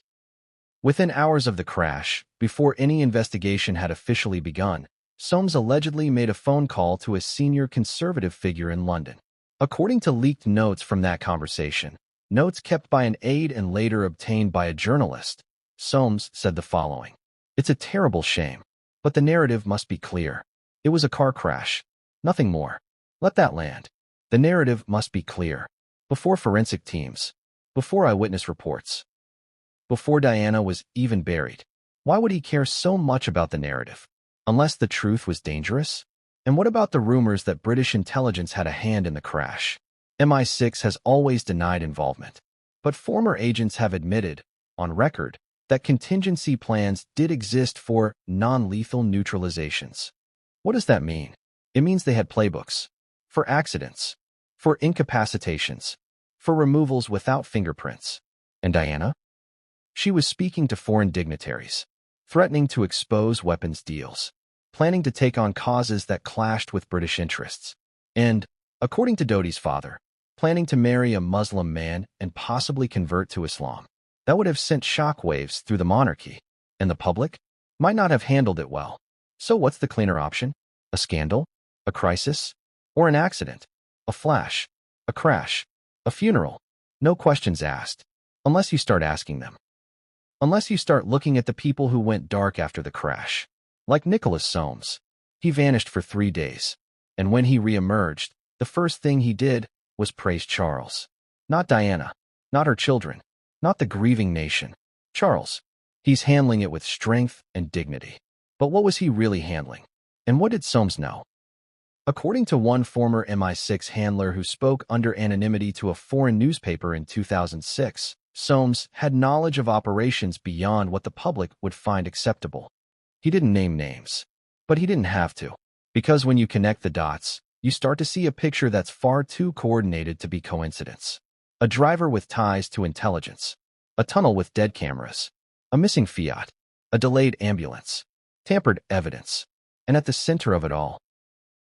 Within hours of the crash, before any investigation had officially begun, Soames allegedly made a phone call to a senior conservative figure in London. According to leaked notes from that conversation, notes kept by an aide and later obtained by a journalist, Soames said the following. It's a terrible shame, but the narrative must be clear. It was a car crash. Nothing more. Let that land. The narrative must be clear. Before forensic teams. Before eyewitness reports. Before Diana was even buried. Why would he care so much about the narrative? Unless the truth was dangerous? And what about the rumors that British intelligence had a hand in the crash? MI6 has always denied involvement, but former agents have admitted, on record, that contingency plans did exist for non-lethal neutralizations. What does that mean? It means they had playbooks. For accidents. For incapacitations. For removals without fingerprints. And Diana? She was speaking to foreign dignitaries, threatening to expose weapons deals, planning to take on causes that clashed with British interests, and, according to Dodi's father, planning to marry a Muslim man and possibly convert to Islam. That would have sent shockwaves through the monarchy, and the public might not have handled it well. So what's the cleaner option? A scandal? A crisis? Or an accident? A flash? A crash? A funeral? No questions asked, unless you start asking them. Unless you start looking at the people who went dark after the crash. Like Nicholas Soames. He vanished for 3 days, and when he re-emerged, the first thing he did was praise Charles. Not Diana, not her children, not the grieving nation. Charles. He's handling it with strength and dignity. But what was he really handling? And what did Soames know? According to one former MI6 handler who spoke under anonymity to a foreign newspaper in 2006, Soames had knowledge of operations beyond what the public would find acceptable. He didn't name names, but he didn't have to, because when you connect the dots, you start to see a picture that's far too coordinated to be coincidence. A driver with ties to intelligence, a tunnel with dead cameras, a missing Fiat, a delayed ambulance, tampered evidence, and at the center of it all,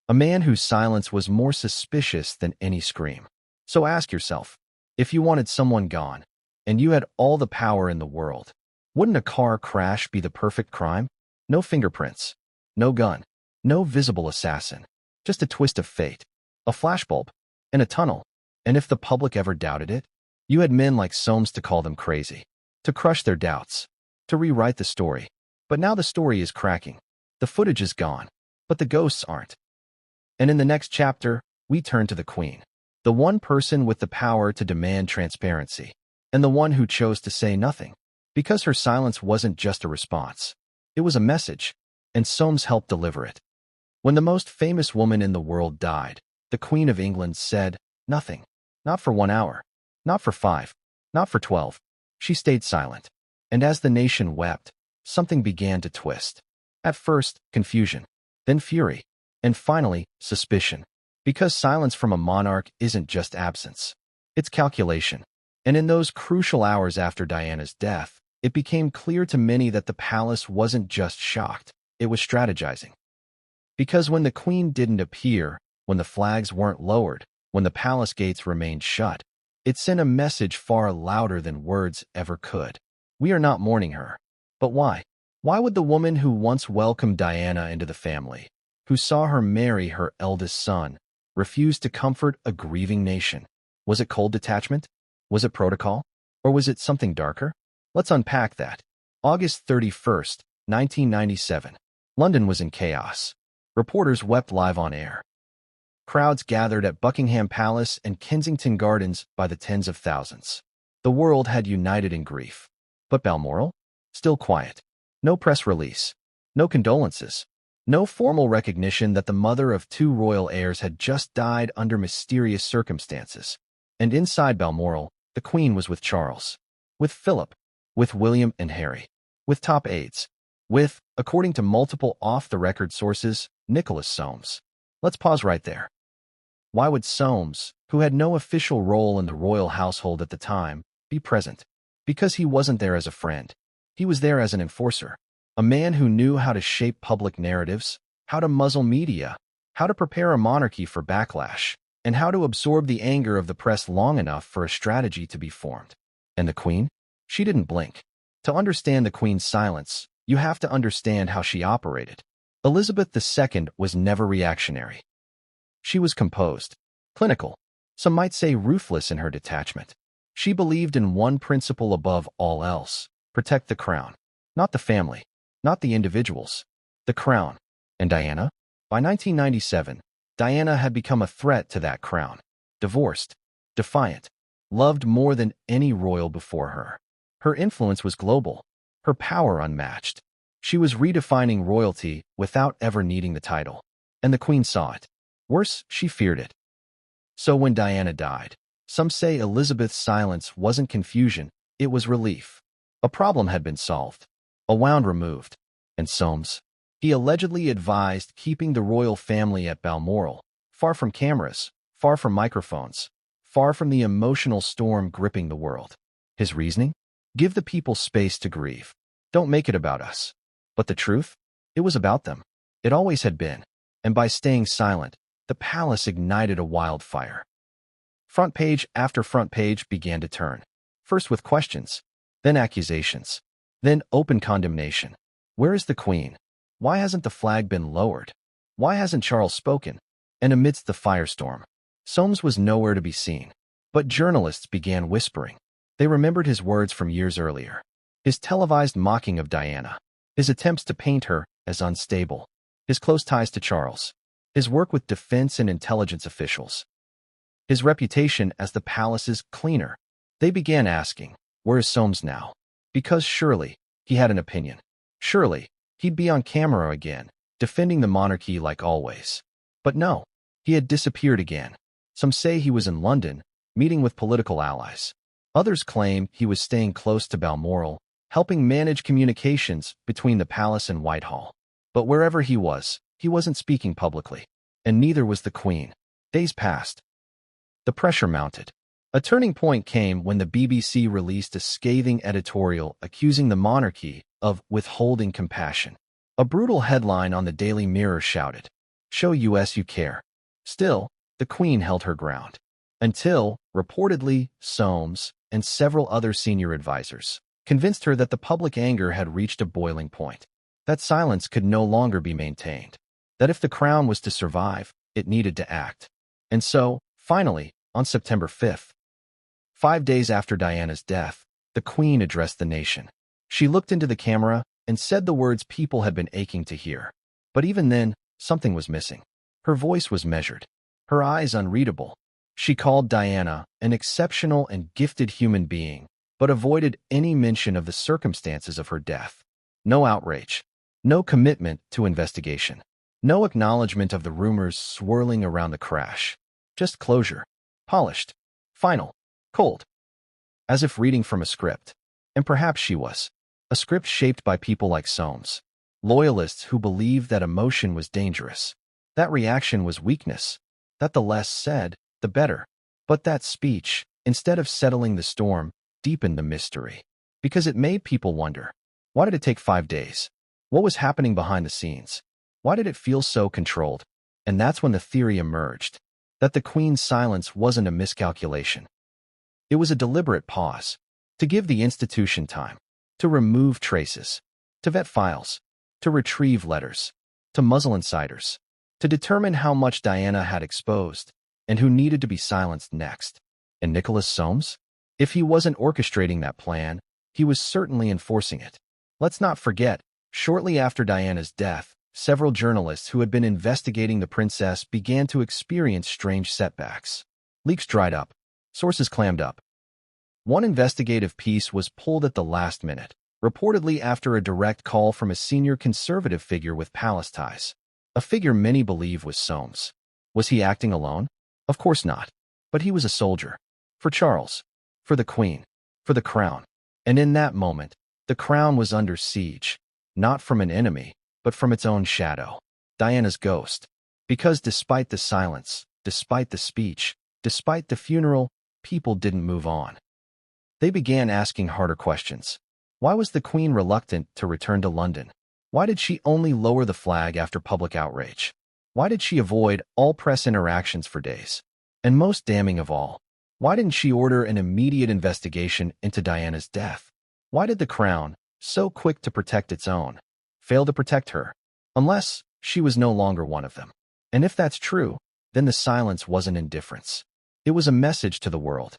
a man whose silence was more suspicious than any scream. So ask yourself, if you wanted someone gone, and you had all the power in the world, wouldn't a car crash be the perfect crime? No fingerprints, no gun, no visible assassin, just a twist of fate, a flashbulb, and a tunnel. And if the public ever doubted it, you had men like Soames to call them crazy, to crush their doubts, to rewrite the story. But now the story is cracking. The footage is gone, but the ghosts aren't. And in the next chapter, we turn to the Queen, the one person with the power to demand transparency, and the one who chose to say nothing, because her silence wasn't just a response. It was a message, and Soames helped deliver it. When the most famous woman in the world died, the Queen of England said nothing. Not for 1 hour, not for 5, not for 12. She stayed silent. And as the nation wept, something began to twist. At first, confusion, then fury, and finally, suspicion. Because silence from a monarch isn't just absence. It's calculation. And in those crucial hours after Diana's death, it became clear to many that the palace wasn't just shocked, it was strategizing. Because when the Queen didn't appear, when the flags weren't lowered, when the palace gates remained shut, it sent a message far louder than words ever could. We are not mourning her. But why? Why would the woman who once welcomed Diana into the family, who saw her marry her eldest son, refuse to comfort a grieving nation? Was it cold detachment? Was it protocol? Or was it something darker? Let's unpack that. August 31st, 1997. London was in chaos. Reporters wept live on air. Crowds gathered at Buckingham Palace and Kensington Gardens by the tens of thousands. The world had united in grief. But Balmoral? Still quiet. No press release. No condolences. No formal recognition that the mother of 2 royal heirs had just died under mysterious circumstances. And inside Balmoral, the Queen was with Charles. With Philip. With William and Harry. With top aides. With, according to multiple off-the-record sources, Nicholas Soames. Let's pause right there. Why would Soames, who had no official role in the royal household at the time, be present? Because he wasn't there as a friend. He was there as an enforcer. A man who knew how to shape public narratives, how to muzzle media, how to prepare a monarchy for backlash, and how to absorb the anger of the press long enough for a strategy to be formed. And the Queen? She didn't blink. To understand the Queen's silence, you have to understand how she operated. Elizabeth II was never reactionary. She was composed, clinical, some might say ruthless in her detachment. She believed in one principle above all else: protect the crown. Not the family, not the individuals, the crown. And Diana? By 1997, Diana had become a threat to that crown. Divorced, defiant, loved more than any royal before her. Her influence was global. her power unmatched. She was redefining royalty without ever needing the title. And the Queen saw it. Worse, she feared it. So when Diana died, some say Elizabeth's silence wasn't confusion, it was relief. A problem had been solved, a wound removed. And Soames, he allegedly advised keeping the royal family at Balmoral, far from cameras, far from microphones, far from the emotional storm gripping the world. His reasoning? Give the people space to grieve. Don't make it about us. But the truth? It was about them. It always had been. And by staying silent, the palace ignited a wildfire. Front page after front page began to turn, first with questions, then accusations, then open condemnation. Where is the Queen? Why hasn't the flag been lowered? Why hasn't Charles spoken? And amidst the firestorm, Soames was nowhere to be seen. But journalists began whispering. They remembered his words from years earlier, his televised mocking of Diana, his attempts to paint her as unstable, his close ties to Charles, his work with defense and intelligence officials, his reputation as the palace's cleaner. They began asking, where is Soames now? Because surely he had an opinion. Surely he'd be on camera again, defending the monarchy like always. But no, he had disappeared again. Some say he was in London, meeting with political allies. Others claim he was staying close to Balmoral, helping manage communications between the palace and Whitehall. But wherever he wasn't speaking publicly. And neither was the Queen. Days passed. The pressure mounted. A turning point came when the BBC released a scathing editorial accusing the monarchy of withholding compassion. A brutal headline on the Daily Mirror shouted, "Show US you care." Still, the Queen held her ground. Until, reportedly, Soames and several other senior advisors convinced her that the public anger had reached a boiling point, that silence could no longer be maintained, that if the crown was to survive, it needed to act. And so, finally, on September 5th, 5 days after Diana's death, the Queen addressed the nation. She looked into the camera and said the words people had been aching to hear. But even then, something was missing. Her voice was measured, her eyes unreadable. She called Diana an exceptional and gifted human being, but avoided any mention of the circumstances of her death. No outrage, no commitment to investigation, no acknowledgement of the rumors swirling around the crash. Just closure. Polished. Final. Cold. As if reading from a script. And perhaps she was. A script shaped by people like Soames. Loyalists who believed that emotion was dangerous. That reaction was weakness. That the less said, the better. But that speech, instead of settling the storm, deepened the mystery. Because it made people wonder. Why did it take 5 days? What was happening behind the scenes? Why did it feel so controlled? And that's when the theory emerged. That the Queen's silence wasn't a miscalculation. It was a deliberate pause. To give the institution time. To remove traces. To vet files. To retrieve letters. To muzzle insiders. To determine how much Diana had exposed. And who needed to be silenced next. And Nicholas Soames? If he wasn't orchestrating that plan, he was certainly enforcing it. Let's not forget, shortly after Diana's death, several journalists who had been investigating the princess began to experience strange setbacks. Leaks dried up. Sources clammed up. One investigative piece was pulled at the last minute, reportedly after a direct call from a senior conservative figure with palace ties. A figure many believe was Soames. Was he acting alone? Of course not. But he was a soldier. For Charles. For the Queen. For the crown. And in that moment, the crown was under siege. Not from an enemy, but from its own shadow. Diana's ghost. Because despite the silence, despite the speech, despite the funeral, people didn't move on. They began asking harder questions. Why was the Queen reluctant to return to London? Why did she only lower the flag after public outrage? Why did she avoid all press interactions for days? And most damning of all, why didn't she order an immediate investigation into Diana's death? Why did the crown, so quick to protect its own, fail to protect her? Unless she was no longer one of them. And if that's true, then the silence wasn't indifference. It was a message to the world.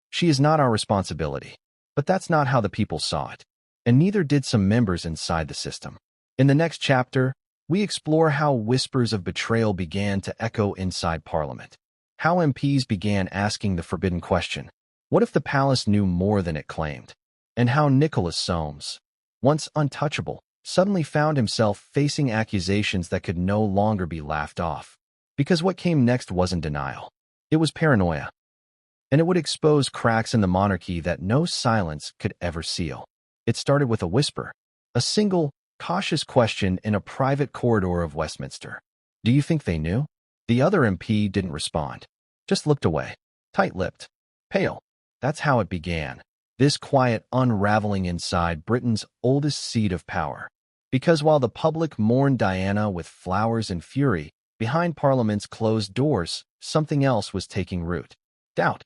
She is not our responsibility. But that's not how the people saw it. And neither did some members inside the system. In the next chapter, we explore how whispers of betrayal began to echo inside Parliament. How MPs began asking the forbidden question, what if the palace knew more than it claimed? And how Nicholas Soames, once untouchable, suddenly found himself facing accusations that could no longer be laughed off. Because what came next wasn't denial. It was paranoia. And it would expose cracks in the monarchy that no silence could ever seal. It started with a whisper, a single, cautious question in a private corridor of Westminster. Do you think they knew? The other MP didn't respond, just looked away, tight-lipped, pale. That's how it began, this quiet unraveling inside Britain's oldest seat of power. Because while the public mourned Diana with flowers and fury, behind Parliament's closed doors, something else was taking root. Doubt.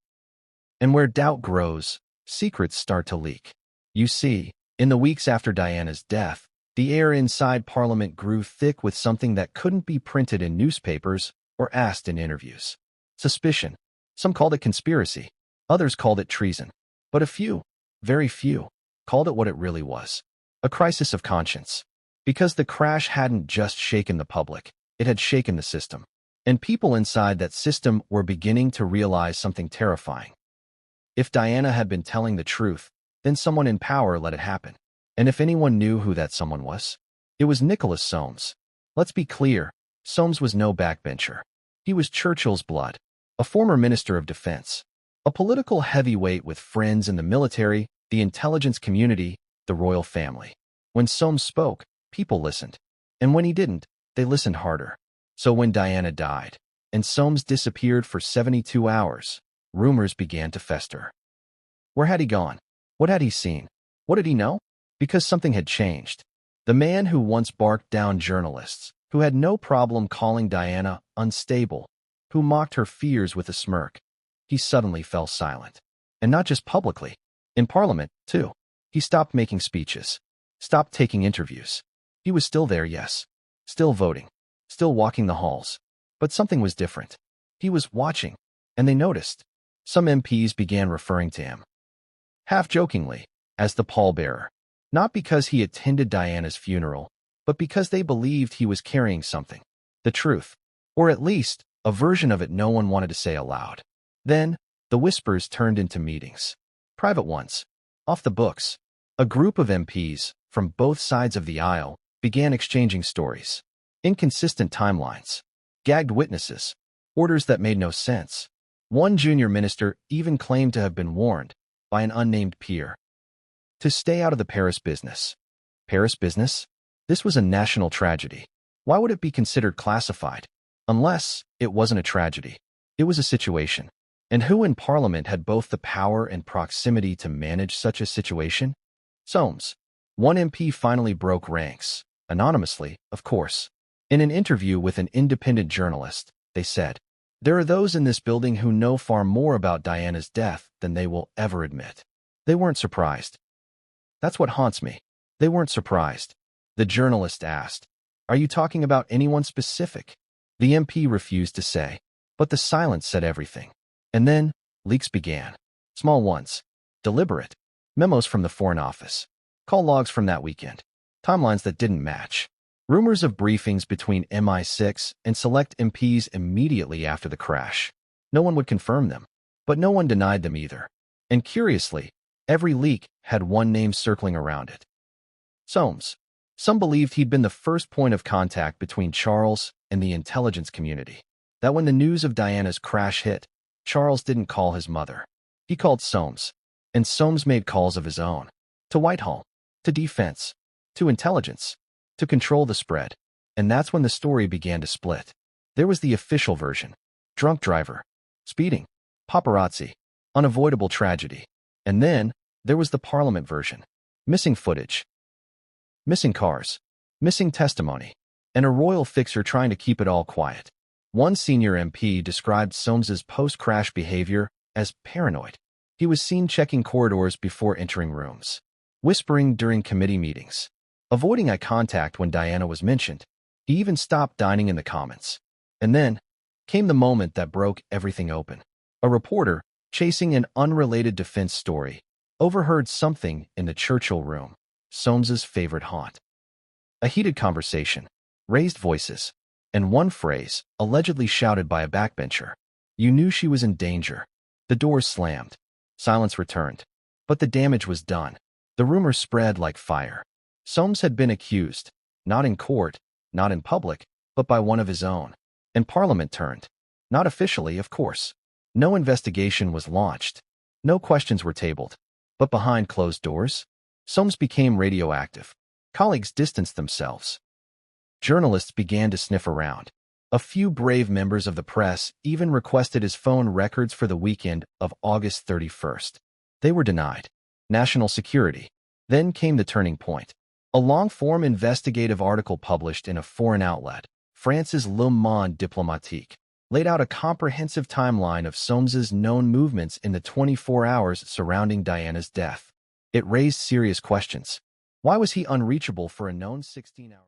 And where doubt grows, secrets start to leak. You see, in the weeks after Diana's death, the air inside Parliament grew thick with something that couldn't be printed in newspapers or asked in interviews. Suspicion. Some called it conspiracy. Others called it treason. But a few, very few, called it what it really was. A crisis of conscience. Because the crash hadn't just shaken the public, it had shaken the system. And people inside that system were beginning to realize something terrifying. If Diana had been telling the truth, then someone in power let it happen. And if anyone knew who that someone was, it was Nicholas Soames. Let's be clear, Soames was no backbencher. He was Churchill's blood, a former minister of defense, a political heavyweight with friends in the military, the intelligence community, the royal family. When Soames spoke, people listened. And when he didn't, they listened harder. So when Diana died, and Soames disappeared for 72 hours, rumors began to fester. Where had he gone? What had he seen? What did he know? Because something had changed. The man who once barked down journalists, who had no problem calling Diana unstable, who mocked her fears with a smirk, he suddenly fell silent. And not just publicly. In Parliament, too. He stopped making speeches, stopped taking interviews. He was still there, yes. Still voting, still walking the halls. But something was different. He was watching, and they noticed. Some MPs began referring to him, half-jokingly, as the pallbearer. Not because he attended Diana's funeral, but because they believed he was carrying something. The truth. Or at least, a version of it no one wanted to say aloud. Then, the whispers turned into meetings. Private ones. Off the books. A group of MPs, from both sides of the aisle, began exchanging stories. Inconsistent timelines. Gagged witnesses. Orders that made no sense. One junior minister even claimed to have been warned, by an unnamed peer, to stay out of the Paris business. Paris business? This was a national tragedy. Why would it be considered classified? Unless it wasn't a tragedy. It was a situation. And who in Parliament had both the power and proximity to manage such a situation? Soames. One MP finally broke ranks, anonymously, of course. In an interview with an independent journalist, they said, "There are those in this building who know far more about Diana's death than they will ever admit." They weren't surprised. That's what haunts me. They weren't surprised. The journalist asked, "Are you talking about anyone specific?" The MP refused to say, but the silence said everything. And then, leaks began. Small ones. Deliberate. Memos from the Foreign Office. Call logs from that weekend. Timelines that didn't match. Rumors of briefings between MI6 and select MPs immediately after the crash. No one would confirm them, but no one denied them either. And curiously, every leak had one name circling around it. Soames. Some believed he'd been the first point of contact between Charles and the intelligence community. That when the news of Diana's crash hit, Charles didn't call his mother. He called Soames. And Soames made calls of his own. To Whitehall. To defense. To intelligence. To control the spread. And that's when the story began to split. There was the official version. Drunk driver. Speeding. Paparazzi. Unavoidable tragedy. And then, there was the Parliament version. Missing footage. Missing cars. Missing testimony. And a royal fixer trying to keep it all quiet. One senior MP described Soames's post-crash behavior as paranoid. He was seen checking corridors before entering rooms. Whispering during committee meetings. Avoiding eye contact when Diana was mentioned. He even stopped dining in the Commons. And then, came the moment that broke everything open. A reporter, chasing an unrelated defense story, overheard something in the Churchill room, Soames's favorite haunt. A heated conversation, raised voices, and one phrase, allegedly shouted by a backbencher. You knew she was in danger. The doors slammed. Silence returned. But the damage was done. The rumor spread like fire. Soames had been accused, not in court, not in public, but by one of his own. And Parliament turned. Not officially, of course. No investigation was launched. No questions were tabled. But behind closed doors, Soames became radioactive. Colleagues distanced themselves. Journalists began to sniff around. A few brave members of the press even requested his phone records for the weekend of August 31st. They were denied. National security. Then came the turning point. A long-form investigative article published in a foreign outlet, France's Le Monde Diplomatique, laid out a comprehensive timeline of Soames's known movements in the 24 hours surrounding Diana's death. It raised serious questions. Why was he unreachable for a known 16-hour